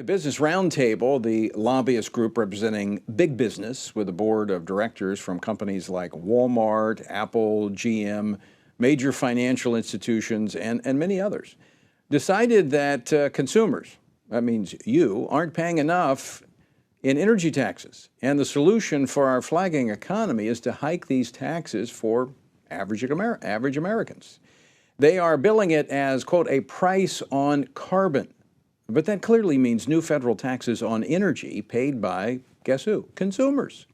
The Business Roundtable, the lobbyist group representing big business with a board of directors from companies like Walmart, Apple, GM, major financial institutions, and many others, decided that consumers, that means you, aren't paying enough in energy taxes. And the solution for our flagging economy is to hike these taxes for average Americans. They are billing it as, quote, a price on carbon. But that clearly means new federal taxes on energy paid by, guess who? Consumers.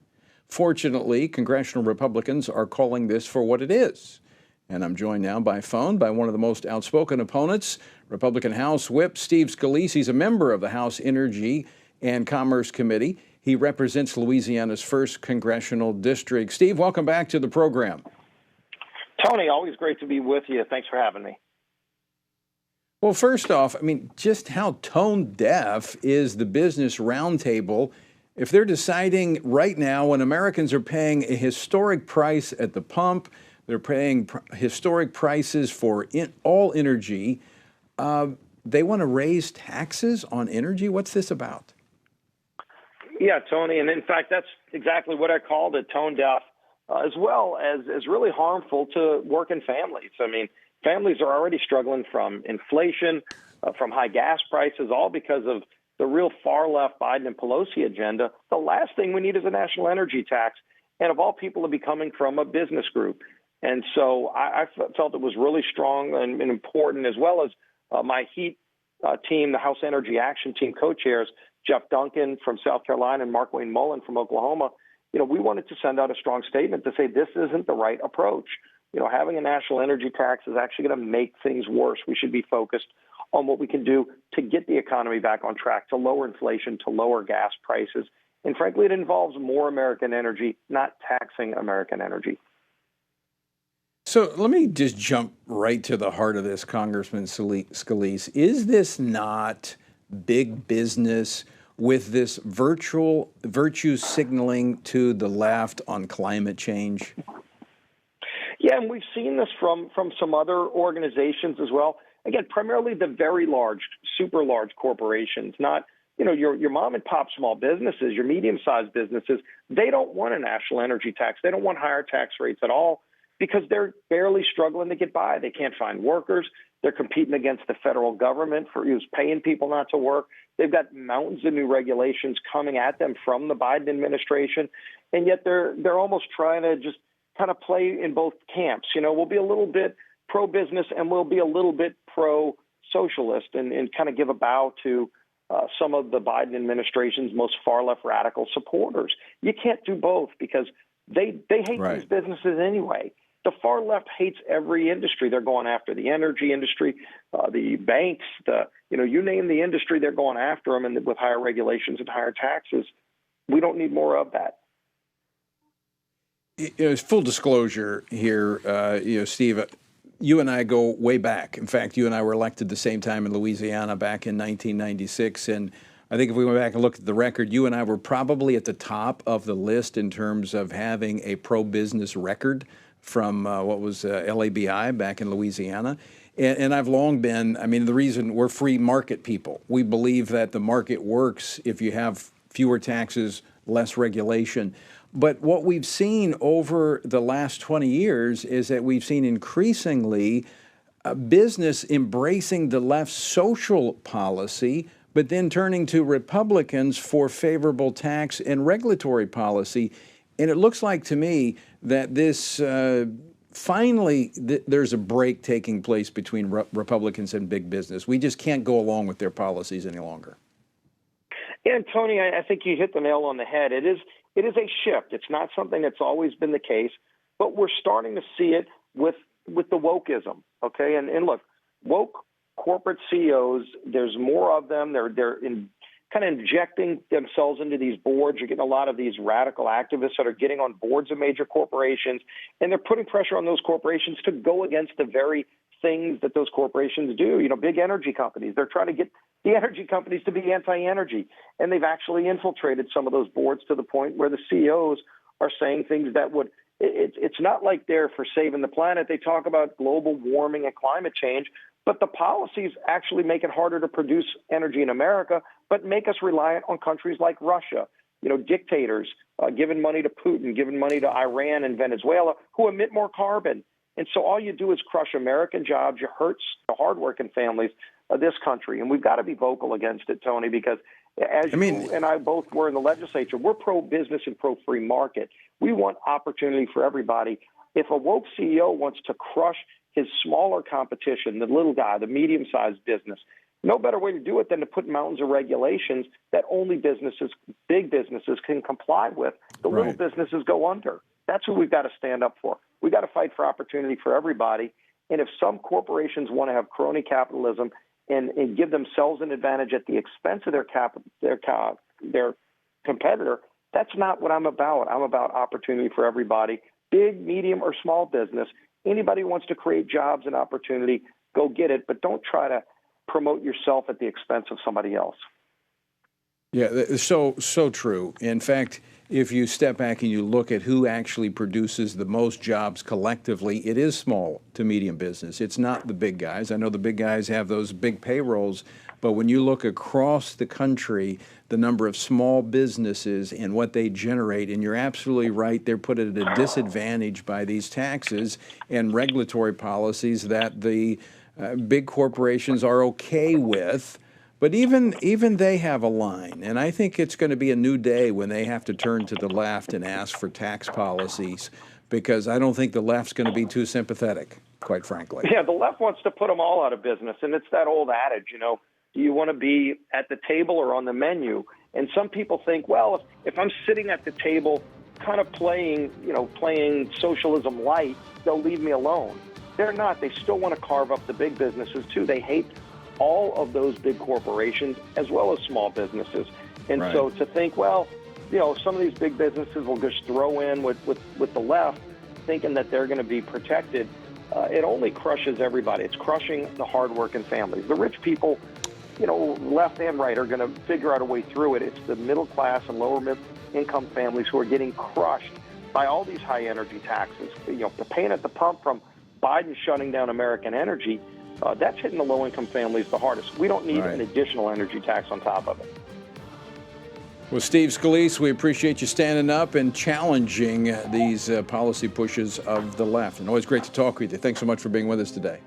Fortunately, congressional Republicans are calling this for what it is. And I'm joined now by phone by one of the most outspoken opponents, Republican House Whip Steve Scalise. He's a member of the House Energy and Commerce Committee. He represents Louisiana's 1st Congressional District. Steve, welcome back to the program. Tony, always great to be with you. Thanks for having me. Well, first off, I mean, just how tone deaf is the Business Roundtable if they're deciding right now when Americans are paying a historic price at the pump, they're paying historic prices for all energy, they want to raise taxes on energy? What's this about? Yeah, Tony, and in fact, that's exactly what I called it, tone deaf, as well as really harmful to working families. I mean, families are already struggling from inflation, from high gas prices, all because of the real far-left Biden and Pelosi agenda. The last thing we need is a national energy tax, and of all people, to be coming from a business group. And so I felt it was really strong and important, as well as my HEAT team, the House Energy Action Team co-chairs, Jeff Duncan from South Carolina and Mark Wayne Mullen from Oklahoma. You know, we wanted to send out a strong statement to say this isn't the right approach. You know, having a national energy tax is actually going to make things worse. We should be focused on what we can do to get the economy back on track, to lower inflation, to lower gas prices. And frankly, it involves more American energy, not taxing American energy. So let me just jump right to the heart of this, Congressman Scalise. Is this not big business with this virtue signaling to the left on climate change? Yeah, and we've seen this from some other organizations as well. Again, primarily the very large, super large corporations, not, you know, your mom and pop small businesses, your medium-sized businesses. They don't want a national energy tax. They don't want higher tax rates at all because they're barely struggling to get by. They can't find workers. They're competing against the federal government who's paying people not to work. They've got mountains of new regulations coming at them from the Biden administration, and yet they're almost trying to just kind of play in both camps. You know, we'll be a little bit pro-business and we'll be a little bit pro-socialist and kind of give a bow to some of the Biden administration's most far-left radical supporters. You can't do both because they hate Right. these businesses anyway. The far left hates every industry. They're going after the energy industry, the banks, you name the industry, they're going after them, and with higher regulations and higher taxes. We don't need more of that. Full disclosure here, Steve, you and I go way back. In fact, you and I were elected the same time in Louisiana back in 1996. And I think if we went back and looked at the record, you and I were probably at the top of the list in terms of having a pro-business record from what was LABI back in Louisiana. And I've long been, I mean, the reason we're free market people. We believe that the market works if you have fewer taxes, less regulation. But what we've seen over the last 20 years is that we've seen increasingly business embracing the left's social policy, but then turning to Republicans for favorable tax and regulatory policy. And it looks like to me that this finally there's a break taking place between Republicans and big business. We just can't go along with their policies any longer. And Tony, I think you hit the nail on the head. It is a shift. It's not something that's always been the case, but we're starting to see it with the wokeism. Okay, and look, woke corporate CEOs. There's more of them. They're kind of injecting themselves into these boards. You're getting a lot of these radical activists that are getting on boards of major corporations, and they're putting pressure on those corporations to go against the very things that those corporations do. You know, big energy companies, they're trying to get the energy companies to be anti-energy, and they've actually infiltrated some of those boards to the point where the CEOs are saying things that would it's not like they're for saving the planet. They talk about global warming and climate change, but the policies actually make it harder to produce energy in America but make us reliant on countries like Russia, dictators giving money to Putin, giving money to Iran and Venezuela, who emit more carbon. And so all you do is crush American jobs. You hurt the hardworking families of this country. And we've got to be vocal against it, Tony, because as you and I both were in the legislature, we're pro-business and pro-free market. We want opportunity for everybody. If a woke CEO wants to crush his smaller competition, the little guy, the medium-sized business, no better way to do it than to put mountains of regulations that only businesses, big businesses, can comply with. The little businesses go under. That's who we've got to stand up for. We've got to fight for opportunity for everybody. And if some corporations want to have crony capitalism and give themselves an advantage at the expense of their competitor, that's not what I'm about. I'm about opportunity for everybody, big, medium, or small business. Anybody who wants to create jobs and opportunity, go get it, but don't try to promote yourself at the expense of somebody else. Yeah, so true. In fact, if you step back and you look at who actually produces the most jobs collectively, it is small to medium business. It's not the big guys. I know the big guys have those big payrolls, but when you look across the country, the number of small businesses and what they generate, and you're absolutely right, they're put at a disadvantage by these taxes and regulatory policies that the big corporations are okay with. But even they have a line, and I think it's going to be a new day when they have to turn to the left and ask for tax policies, because I don't think the left's going to be too sympathetic, quite frankly. Yeah, the left wants to put them all out of business, and it's that old adage, do you want to be at the table or on the menu? And some people think, well, if I'm sitting at the table kind of playing socialism light, they'll leave me alone. They're not. They still want to carve up the big businesses, too. They hate all of those big corporations as well as small businesses. And so to think, well, some of these big businesses will just throw in with the left, thinking that they're going to be protected, it only crushes everybody. It's crushing the hardworking families. The rich people, left and right, are going to figure out a way through it. It's the middle class and lower income families who are getting crushed by all these high energy taxes. The pain at the pump from Biden shutting down American energy, that's hitting the low-income families the hardest. We don't need an additional energy tax on top of it. Well, Steve Scalise, we appreciate you standing up and challenging these policy pushes of the left. And always great to talk with you. Thanks so much for being with us today.